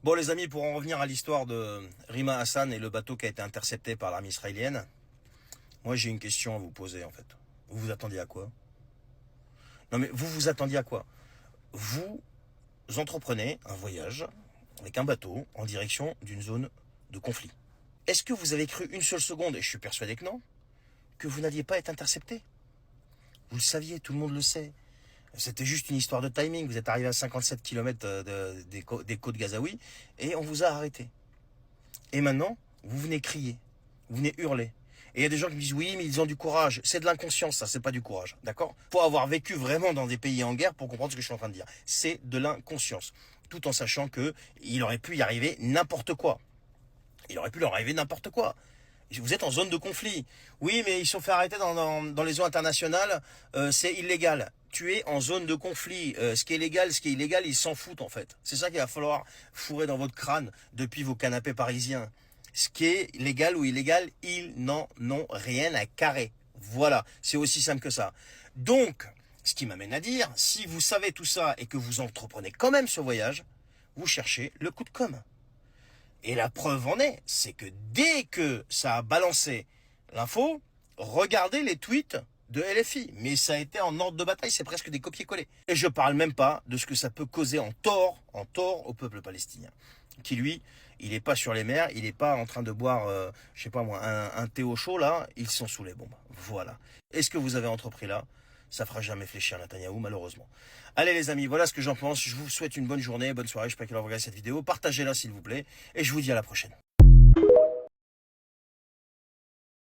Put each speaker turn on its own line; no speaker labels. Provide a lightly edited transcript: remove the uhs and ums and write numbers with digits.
Bon les amis, pour en revenir à l'histoire de Rima Hassan et le bateau qui a été intercepté par l'armée israélienne, moi j'ai une question à vous poser en fait. Vous vous attendiez à quoi? Non mais vous vous attendiez à quoi? Vous entreprenez un voyage avec un bateau en direction d'une zone de conflit. Est-ce que vous avez cru une seule seconde, et je suis persuadé que non, que vous n'alliez pas être intercepté? Vous le saviez, tout le monde le sait. C'était juste une histoire de timing. Vous êtes arrivé à 57 km des côtes gazaouis et on vous a arrêté. Et maintenant, vous venez crier, vous venez hurler. Et il y a des gens qui me disent oui, mais ils ont du courage. C'est de l'inconscience, ça, c'est pas du courage. D'accord? Faut avoir vécu vraiment dans des pays en guerre pour comprendre ce que je suis en train de dire. C'est de l'inconscience. Tout en sachant que il aurait pu y arriver n'importe quoi. Il aurait pu leur arriver n'importe quoi. Vous êtes en zone de conflit. Oui, mais ils sont fait arrêter dans les eaux internationales. C'est illégal. Tu es en zone de conflit. Ce qui est légal, ce qui est illégal, ils s'en foutent en fait. C'est ça qu'il va falloir fourrer dans votre crâne depuis vos canapés parisiens. Ce qui est légal ou illégal, ils n'en ont rien à carrer. Voilà, c'est aussi simple que ça. Donc, ce qui m'amène à dire, si vous savez tout ça et que vous entreprenez quand même ce voyage, vous cherchez le coup de com'. Et la preuve en est, c'est que dès que ça a balancé l'info, regardez les tweets de LFI. Mais ça a été en ordre de bataille, c'est presque des copier-coller. Et je parle même pas de ce que ça peut causer en tort au peuple palestinien. Qui lui, il est pas sur les mers, il est pas en train de boire, je sais pas moi, un thé au chaud là, ils sont sous les bombes. Voilà. Et ce que vous avez entrepris là, ça fera jamais fléchir Netanyahou, malheureusement. Allez les amis, voilà ce que j'en pense. Je vous souhaite une bonne journée, bonne soirée, je sais pas quelle heure vous regardez cette vidéo. Partagez-la s'il vous plaît. Et je vous dis à la prochaine.